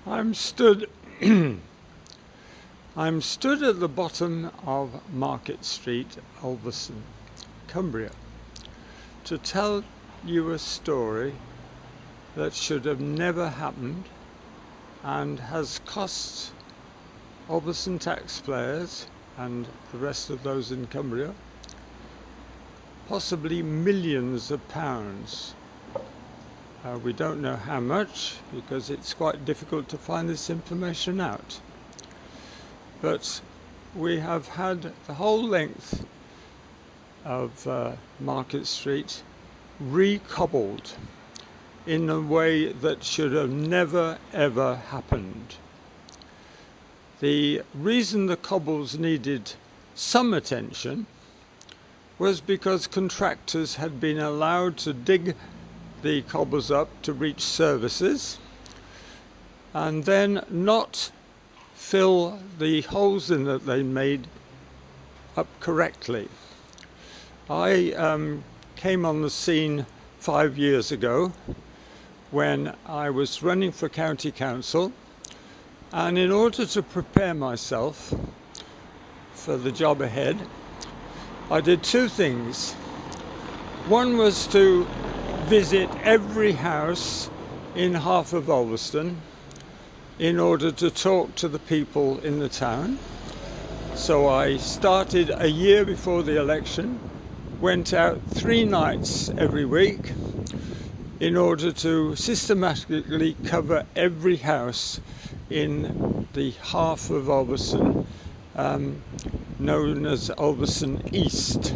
I'm stood I'm stood at the bottom of Market Street, Ulverston, Cumbria, to tell you a story that should have never happened and has cost Ulverston taxpayers and the rest of those in Cumbria possibly millions of pounds. We don't know how much because it's quite difficult to find this information out. But we have had the whole length of Market Street re-cobbled in a way that should have never ever happened. The reason the cobbles needed some attention was because contractors had been allowed to dig the cobbles up to reach services and then not fill the holes in that they made up correctly. I came on the scene 5 years ago when I was running for county council, and in order to prepare myself for the job ahead, I did two things. One was to visit every house in half of Ulverston in order to talk to the people in the town. So I started a year before the election, went out 3 nights every week in order to systematically cover every house in the half of Ulverston known as Ulverston East.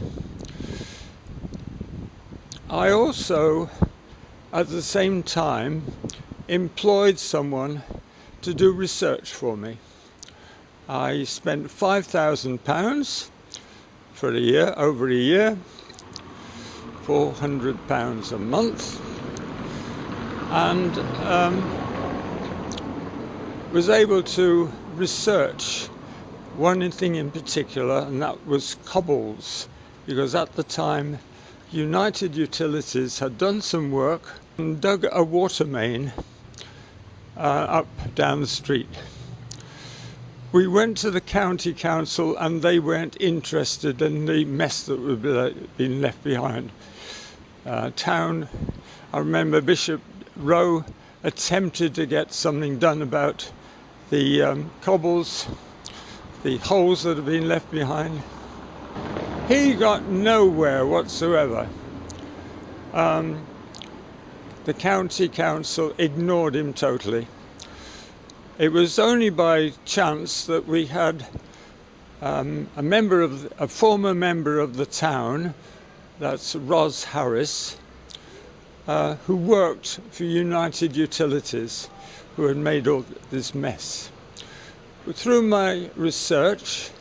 I also, at the same time, employed someone to do research for me. I spent £5,000 for a year, over a year, £400 a month, and was able to research one thing in particular, and that was cobbles, because at the time United Utilities had done some work and dug a water main up down the street. We went to the county council and they weren't interested in the mess that had been left behind. I remember Bishop Rowe attempted to get something done about the cobbles, the holes that had been left behind. He got nowhere whatsoever. The county council ignored him totally. It was only by chance that we had a former member of the town, that's Ros Harris, who worked for United Utilities, who had made all this mess. But through my research,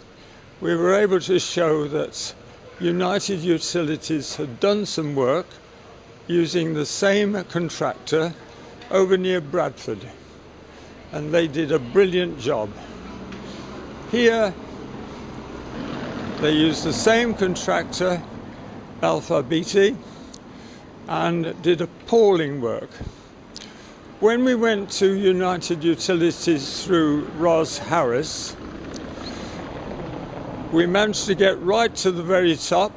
we were able to show that United Utilities had done some work using the same contractor over near Bradford, and they did a brilliant job. Here they used the same contractor, Alpha Beta, and did appalling work. When we went to United Utilities through Ros Harris, we managed to get right to the very top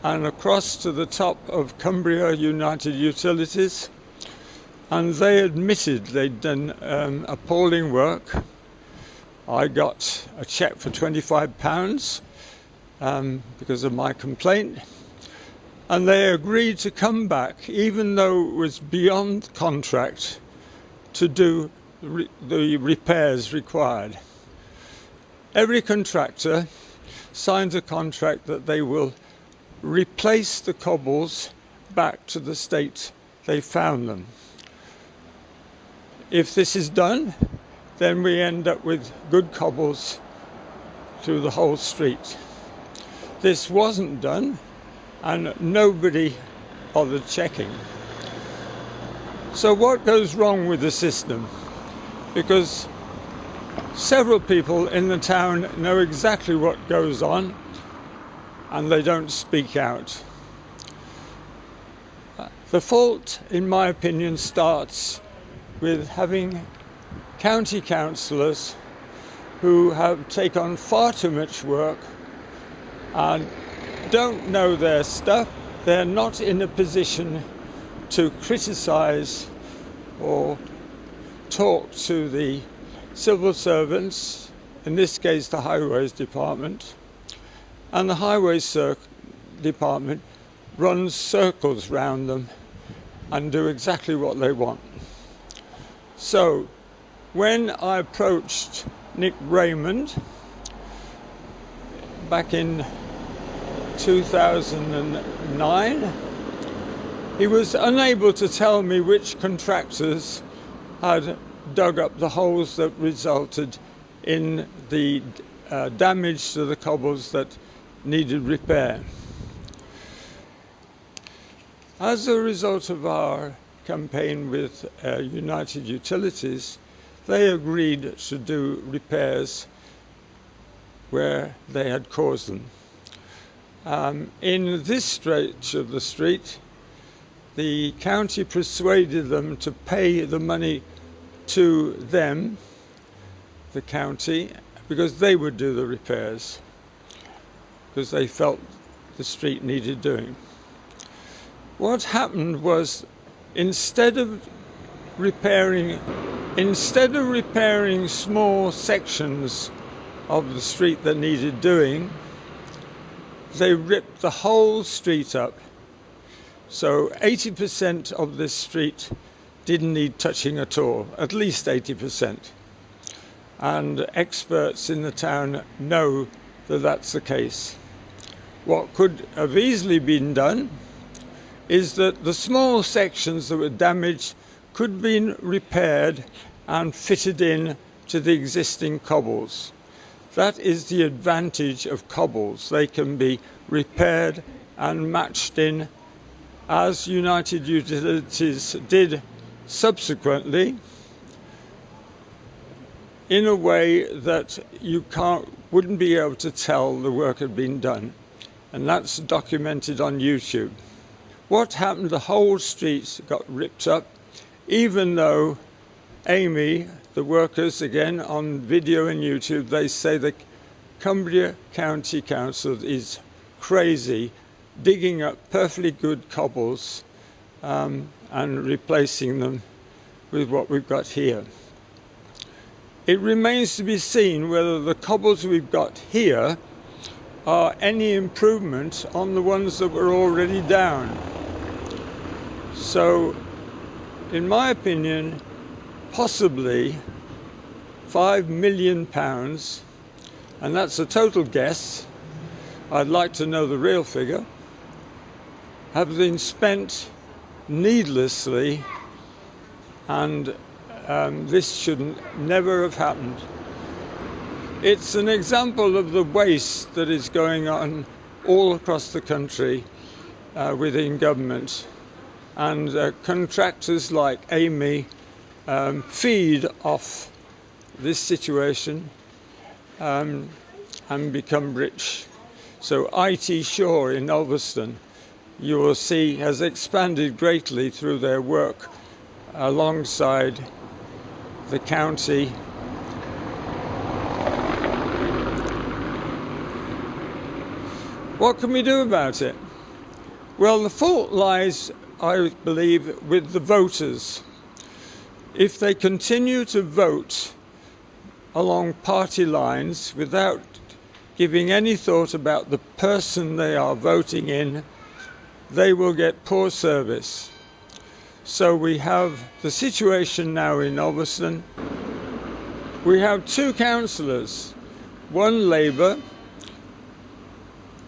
and across to the top of Cumbria United Utilities, and they admitted they'd done appalling work. I got a cheque for £25 because of my complaint, and they agreed to come back, even though it was beyond contract, to do the repairs required. Every contractor signs a contract that they will replace the cobbles back to the state they found them. If this is done, then we end up with good cobbles through the whole street. This wasn't done, and nobody bothered checking. So what goes wrong with the system? Because several people in the town know exactly what goes on, and they don't speak out. The fault, in my opinion, starts with having county councillors who have taken on far too much work and don't know their stuff. They're not in a position to criticise or talk to the civil servants, in this case the Highways Department, and the Highways Department runs circles round them and do exactly what they want. So when I approached Nick Raymond back in 2009, he was unable to tell me which contractors had dug up the holes that resulted in the damage to the cobbles that needed repair. As a result of our campaign with United Utilities, they agreed to do repairs where they had caused them. In this stretch of the street, the county persuaded them to pay the money to them, the county, because they would do the repairs, because they felt the street needed doing. What happened was, instead of repairing small sections of the street that needed doing, they ripped the whole street up. So 80% of this street didn't need touching at all, at least 80%. And experts in the town know that that's the case. What could have easily been done is that the small sections that were damaged could have been repaired and fitted in to the existing cobbles. That is the advantage of cobbles. They can be repaired and matched in, as United Utilities did subsequently, in a way that you wouldn't be able to tell the work had been done. And that's documented on YouTube. What happened, the whole street got ripped up, even though Amy, the workers, again on video and YouTube, they say the Cumbria County Council is crazy, digging up perfectly good cobbles and replacing them with what we've got here. It remains to be seen whether the cobbles we've got here are any improvement on the ones that were already down. So, in my opinion, possibly £5 million, and that's a total guess, I'd like to know the real figure, have been spent needlessly, and this shouldn't never have happened. It's an example of the waste that is going on all across the country within government, and contractors like Amy feed off this situation and become rich. So IT Shore in Ulverston, you will see, has expanded greatly through their work alongside the county. What can we do about it? Well, the fault lies, I believe, with the voters. If they continue to vote along party lines without giving any thought about the person they are voting in, they will get poor service. So we have the situation now in Ulverston. We have two councillors, one Labour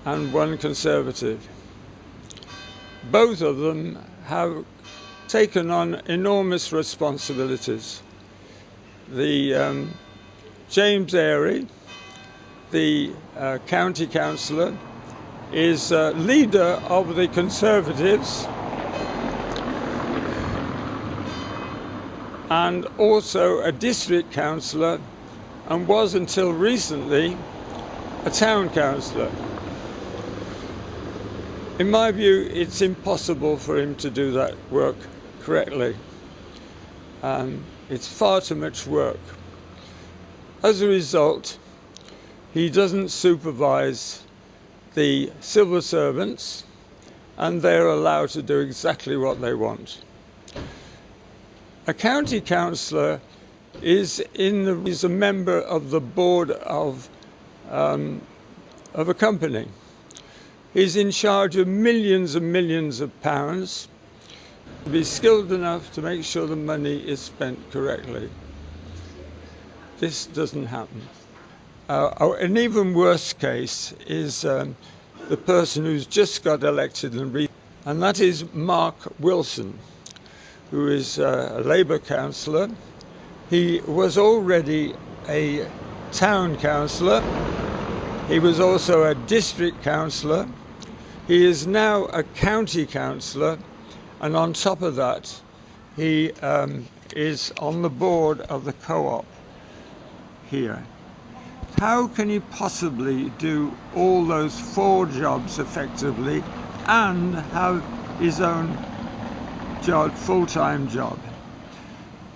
and one Conservative. Both of them have taken on enormous responsibilities. The James Airy, the county councillor, is leader of the Conservatives and also a district councillor, and was until recently a town councillor. In my view, it's impossible for him to do that work correctly. It's far too much work. As a result, he doesn't supervise the civil servants, and they're allowed to do exactly what they want. A county councillor is a member of the board of a company. He's in charge of millions and millions of pounds. Be skilled enough to make sure the money is spent correctly. This doesn't happen. An even worse case is the person who's just got elected, and that is Mark Wilson, who is a Labour councillor. He was already a town councillor. He was also a district councillor. He is now a county councillor, and on top of that, he is on the board of the co-op here. How can he possibly do all those 4 jobs effectively and have his own job, full-time job?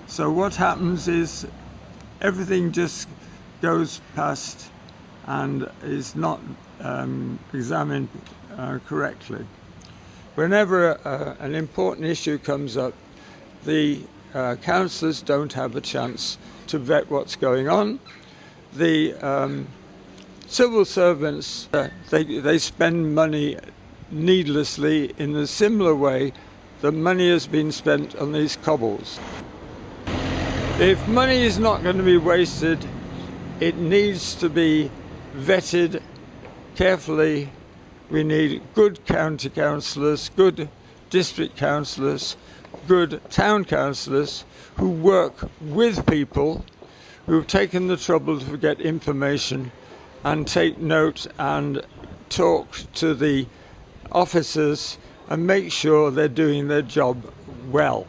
So what happens is everything just goes past and is not examined correctly. Whenever an important issue comes up, the councillors don't have a chance to vet what's going on. The civil servants, they spend money needlessly in a similar way that money has been spent on these cobbles. If money is not going to be wasted, it needs to be vetted carefully. We need good county councillors, good district councillors, good town councillors who work with people, who've taken the trouble to get information and take note and talk to the officers and make sure they're doing their job well.